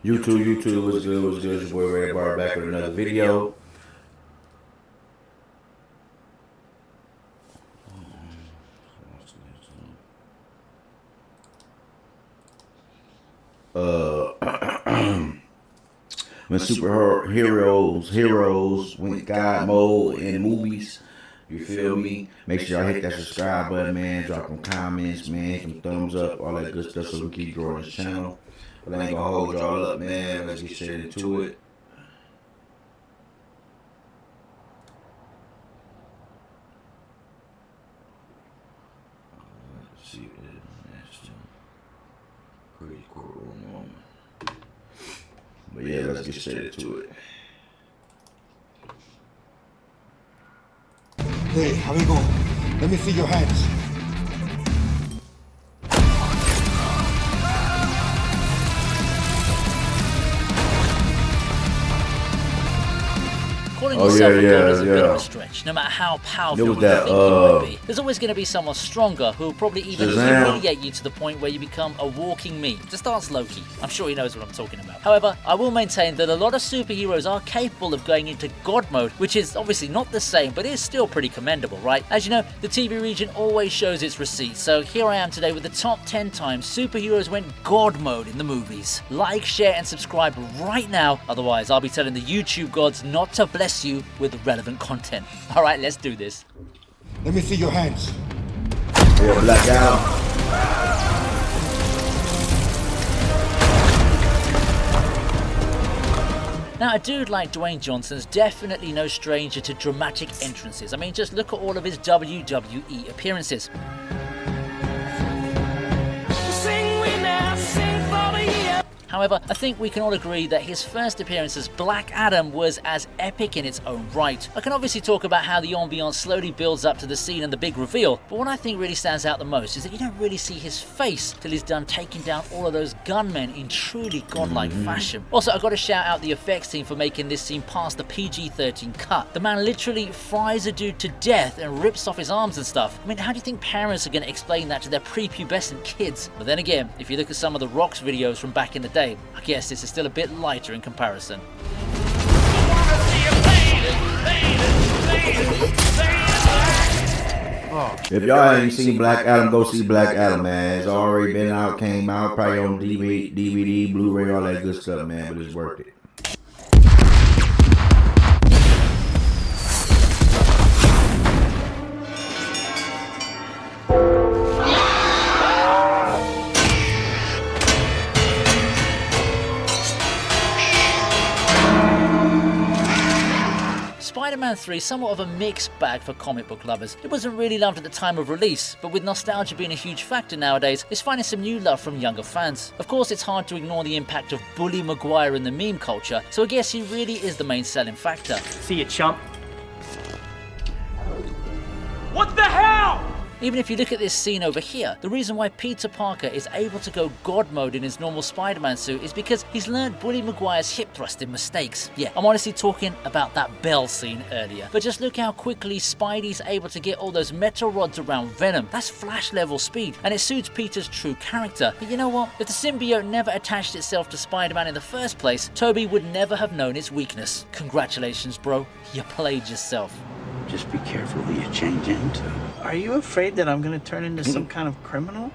YouTube was good, was good. It's your boy Red Bar back with another video. When heroes went God mode in movies, you feel me? Make sure y'all hit that subscribe button, man. Drop some comments, man. Some thumbs up, all that good stuff so we keep growing this channel. But I ain't gonna hold y'all up, man. Let's get straight into it. Let's see what that's crazy going on. But yeah, let's get straight into it. Hey, amigo, let me see your hands. Calling yourself a god is a bit of a stretch, no matter how powerful you think you might be. There's always going to be someone stronger who will probably even humiliate you to the point where you become a walking meme. Just ask Loki. I'm sure he knows what I'm talking about. However, I will maintain that a lot of superheroes are capable of going into god mode, which is obviously not the same, but is still pretty commendable, right? As you know, the TV region always shows its receipts, so here I am today with the top 10 times superheroes went god mode in the movies. Like, share, and subscribe right now, otherwise I'll be telling the YouTube gods not to bless you with relevant content. Alright, let's do this. Let me see your hands. Yeah, Black Adam. Now, a dude like Dwayne Johnson's definitely no stranger to dramatic entrances. I mean, just look at all of his WWE appearances. However, I think we can all agree that his first appearance as Black Adam was as epic in its own right. I can obviously talk about how the ambiance slowly builds up to the scene and the big reveal, but what I think really stands out the most is that you don't really see his face till he's done taking down all of those gunmen in truly godlike fashion. Also, I've got to shout out the effects team for making this scene past the PG-13 cut. The man literally fries a dude to death and rips off his arms and stuff. I mean, how do you think parents are going to explain that to their prepubescent kids? But then again, if you look at some of the Rock's videos from back in the day, I guess this is still a bit lighter in comparison. If y'all ain't seen Black Adam, go see Black Adam, man. It's already been out, came out, probably on DVD, Blu-ray, all that good stuff, man. But it's worth it. Spider-Man 3 somewhat of a mixed bag for comic book lovers. It wasn't really loved at the time of release, but with nostalgia being a huge factor nowadays, it's finding some new love from younger fans. Of course, it's hard to ignore the impact of Bully Maguire in the meme culture, so I guess he really is the main selling factor. See you, chump. What the hell? Even if you look at this scene over here, the reason why Peter Parker is able to go god mode in his normal Spider-Man suit is because he's learned Bully Maguire's hip thrusting mistakes. Yeah, I'm honestly talking about that Bell scene earlier. But just look how quickly Spidey's able to get all those metal rods around Venom. That's Flash level speed, and it suits Peter's true character. But you know what? If the symbiote never attached itself to Spider-Man in the first place, Toby would never have known its weakness. Congratulations, bro. You played yourself. Just be careful who you change into. Are you afraid that I'm gonna turn into some kind of criminal?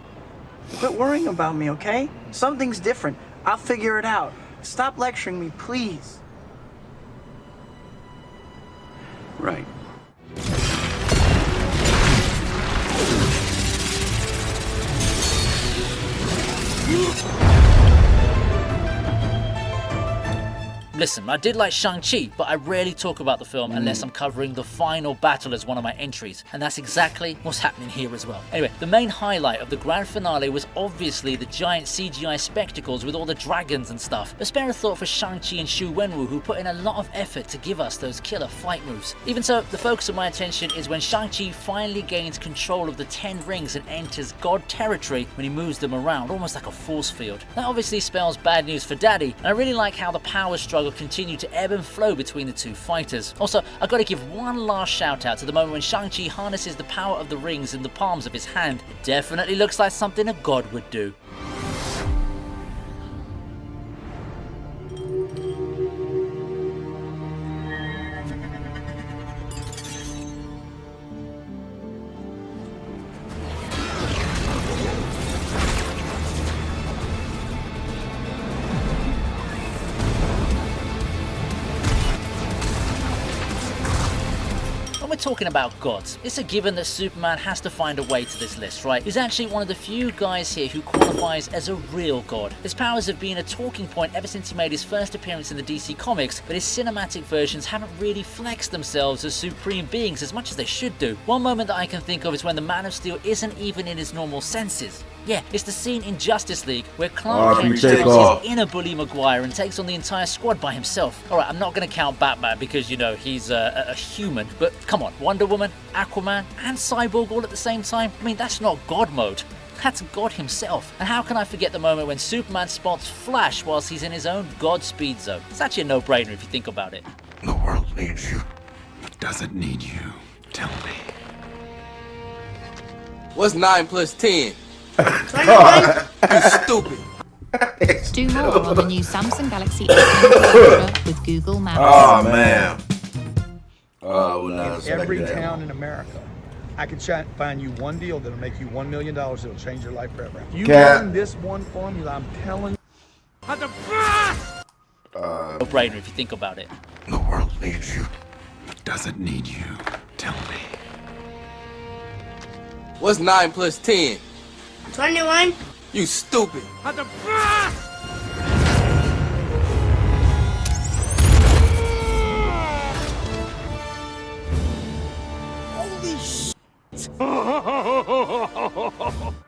Quit worrying about me, okay? Something's different. I'll figure it out. Stop lecturing me, please. Right. Listen, I did like Shang-Chi, but I rarely talk about the film unless I'm covering the final battle as one of my entries, and that's exactly what's happening here as well. Anyway, the main highlight of the grand finale was obviously the giant CGI spectacles with all the dragons and stuff, but spare a thought for Shang-Chi and Xu Wenwu, who put in a lot of effort to give us those killer fight moves. Even so, the focus of my attention is when Shang-Chi finally gains control of the 10 rings and enters God territory when he moves them around, almost like a force field. That obviously spells bad news for Daddy, and I really like how the power struggle continue to ebb and flow between the two fighters. Also, I gotta give one last shout out to the moment when Shang-Chi harnesses the power of the rings in the palms of his hand. It definitely looks like something a god would do. we're talking about gods, it's a given that Superman has to find a way to this list, right? He's actually one of the few guys here who qualifies as a real god. His powers have been a talking point ever since he made his first appearance in the DC Comics, but his cinematic versions haven't really flexed themselves as supreme beings as much as they should do. One moment that I can think of is when the Man of Steel isn't even in his normal senses. Yeah, it's the scene in Justice League where Clark Kent turns his inner Bully Maguire and takes on the entire squad by himself. Alright, I'm not going to count Batman because, you know, he's a human, but come on, Wonder Woman, Aquaman, and Cyborg all at the same time? I mean, that's not God mode. That's God himself. And how can I forget the moment when Superman spots Flash whilst he's in his own God speed zone? It's actually a no-brainer if you think about it. The world needs you. It doesn't need you. Tell me. What's 9 plus 10? You stupid. Do more on the new Samsung Galaxy S10 Ultra with Google Maps. Oh man. Oh, no, Every town in America, I can find you one deal that'll make you $1 million. It'll change your life forever. If you learn this one formula, I'm telling you. No-brainer if you think about it. The world needs you. It doesn't need you. Tell me. What's 9 plus 10? 21. You stupid.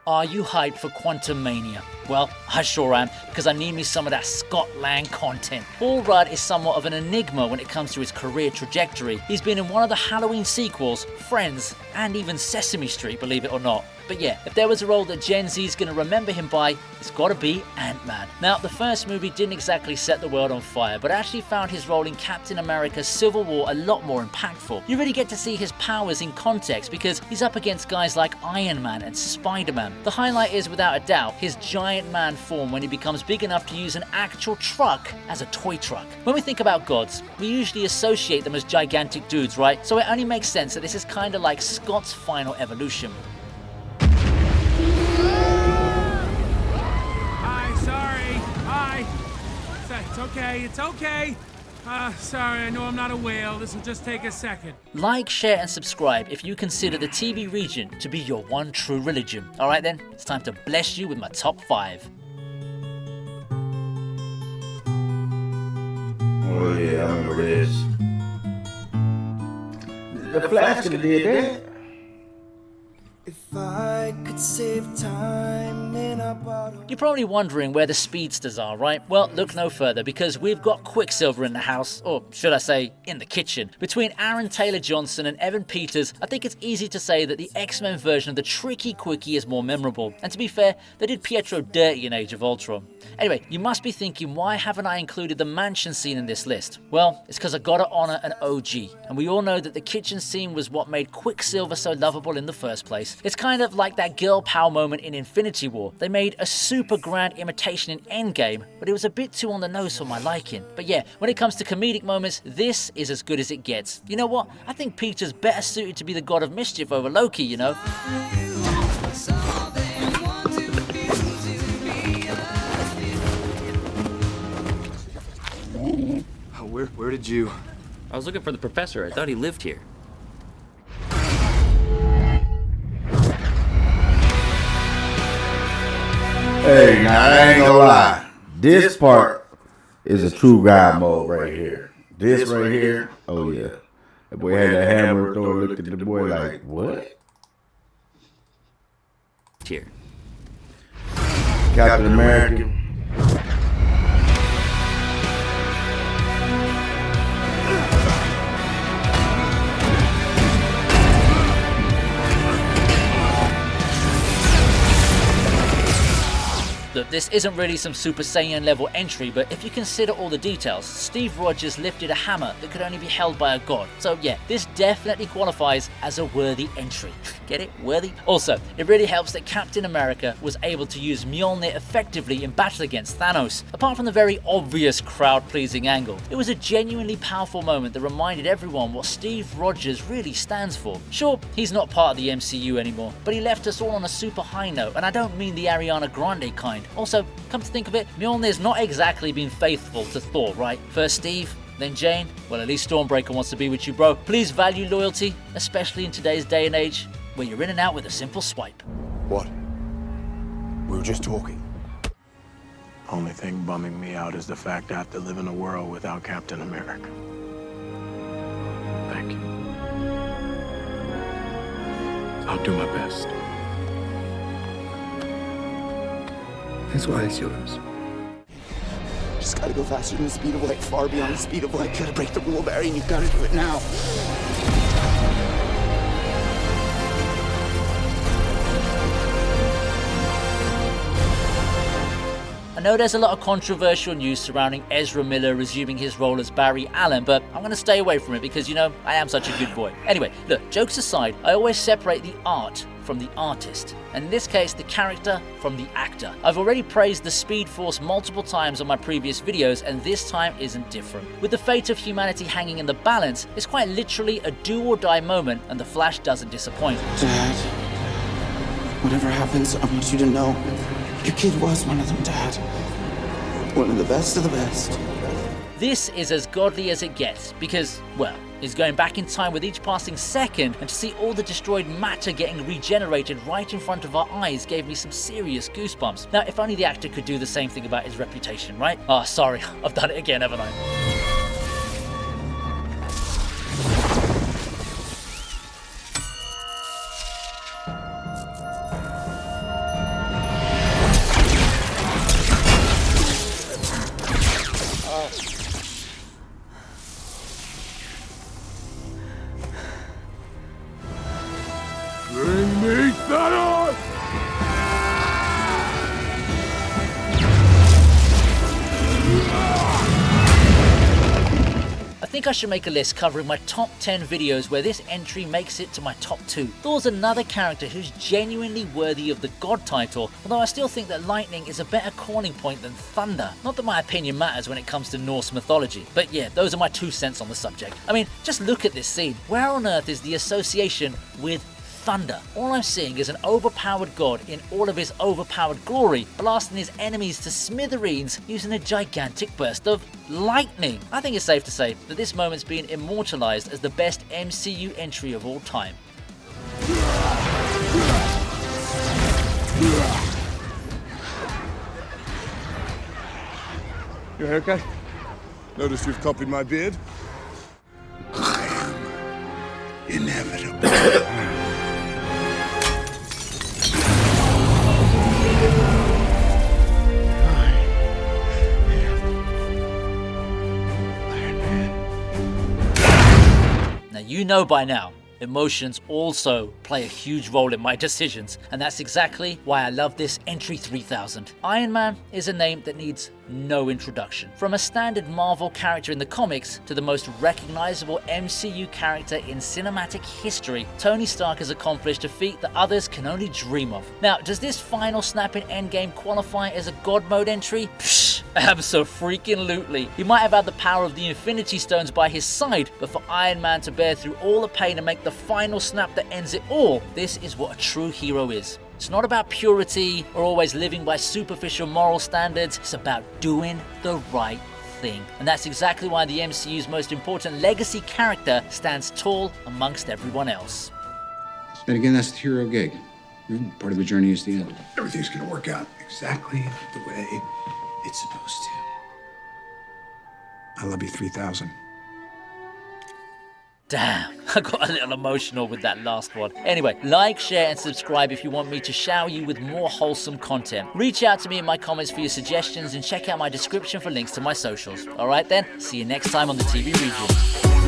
Are you hyped for Quantum Mania? Well, I sure am, because I need me some of that Scott Lang content. Paul Rudd is somewhat of an enigma when it comes to his career trajectory. He's been in one of the Halloween sequels, Friends, and even Sesame Street, believe it or not. But yeah, if there was a role that Gen Z is going to remember him by, it's got to be Ant-Man. Now, the first movie didn't exactly set the world on fire, but actually found his role in Captain America Civil War a lot more impactful. You really get to see his powers in context because he's up against guys like Iron Man and Spider-Man. The highlight is, without a doubt, his giant man form when he becomes big enough to use an actual truck as a toy truck. When we think about gods, we usually associate them as gigantic dudes, right? So it only makes sense that this is kind of like Scott's final evolution. It's okay. Sorry, I know I'm not a whale. This will just take a second. Like, share, and subscribe if you consider the TV region to be your one true religion. Alright then, it's time to bless you with my top 5. Oh yeah, I remember this. The Flash could have did that. If I could save time in a bottle. You're probably wondering where the speedsters are, right? Well, look no further because we've got Quicksilver in the house, or should I say, in the kitchen. Between Aaron Taylor Johnson and Evan Peters, I think it's easy to say that the X-Men version of the tricky Quickie is more memorable. And to be fair, they did Pietro dirty in Age of Ultron. Anyway, you must be thinking, why haven't I included the mansion scene in this list? Well, it's because I gotta honor an OG. And we all know that the kitchen scene was what made Quicksilver so lovable in the first place. It's kind of like that girl power moment in Infinity War. They made a super grand imitation in Endgame, but it was a bit too on the nose for my liking. But yeah, when it comes to comedic moments, this is as good as it gets. You know what? I think Peter's better suited to be the god of mischief over Loki, you know? Where did you... I was looking for the professor. I thought he lived here. Hey, now I ain't gonna lie. This part is a true guy mode right here. This right here, oh yeah. That boy had that hammer throw, looked at the boy like, what? Here. Captain America. Look, this isn't really some Super Saiyan level entry, but if you consider all the details, Steve Rogers lifted a hammer that could only be held by a god. So yeah, this definitely qualifies as a worthy entry. Get it? Worthy? Also, it really helps that Captain America was able to use Mjolnir effectively in battle against Thanos. Apart from the very obvious crowd-pleasing angle, it was a genuinely powerful moment that reminded everyone what Steve Rogers really stands for. Sure, he's not part of the MCU anymore, but he left us all on a super high note, and I don't mean the Ariana Grande kind. Also, come to think of it, Mjolnir's not exactly been faithful to Thor, right? First Steve, then Jane, well, at least Stormbreaker wants to be with you, bro. Please value loyalty, especially in today's day and age, where you're in and out with a simple swipe. What? We were just talking. Only thing bumming me out is the fact I have to live in a world without Captain America. Thank you. I'll do my best. That's why it's yours. Just gotta go faster than the speed of light, far beyond the speed of light. You gotta break the rule, Barry, and you gotta do it now. I know there's a lot of controversial news surrounding Ezra Miller resuming his role as Barry Allen, but I'm going to stay away from it because, you know, I am such a good boy. Anyway, look, jokes aside, I always separate the art from the artist, and in this case, the character from the actor. I've already praised the Speed Force multiple times on my previous videos, and this time isn't different. With the fate of humanity hanging in the balance, it's quite literally a do-or-die moment, and the Flash doesn't disappoint. Dad, whatever happens, I want you to know your kid was one of them, Dad. One of the best of the best. This is as godly as it gets because, well, he's going back in time with each passing second, and to see all the destroyed matter getting regenerated right in front of our eyes gave me some serious goosebumps. Now, if only the actor could do the same thing about his reputation, right? Oh, sorry, I've done it again, haven't I? Bring me Thanos! I think I should make a list covering my top 10 videos where this entry makes it to my top 2. Thor's another character who's genuinely worthy of the God title, although I still think that lightning is a better calling point than thunder. Not that my opinion matters when it comes to Norse mythology, but yeah, those are my 2 cents on the subject. I mean, just look at this scene. Where on earth is the association with thunder? All I'm seeing is an overpowered god in all of his overpowered glory, blasting his enemies to smithereens using a gigantic burst of lightning. I think it's safe to say that this moment's being immortalized as the best MCU entry of all time. Your haircut? Notice you've copied my beard? I am inevitable. Now you know by now, emotions also play a huge role in my decisions, and that's exactly why I love this Entry 3000. Iron Man is a name that needs no introduction. From a standard Marvel character in the comics to the most recognizable MCU character in cinematic history, Tony Stark has accomplished a feat that others can only dream of. Now, does this final snap in Endgame qualify as a God mode entry? Psh, abso-freaking-lutely. He might have had the power of the Infinity Stones by his side, but for Iron Man to bear through all the pain and make the final snap that ends it all, this is what a true hero is. It's not about purity or always living by superficial moral standards, it's about doing the right thing. And that's exactly why the MCU's most important legacy character stands tall amongst everyone else. And again, that's the hero gig. Part of the journey is the end. Everything's gonna work out exactly the way it's supposed to. I love you 3000. Damn, I got a little emotional with that last one. Anyway, like, share, and subscribe if you want me to shower you with more wholesome content. Reach out to me in my comments for your suggestions and check out my description for links to my socials. Alright then, see you next time on the TV Review.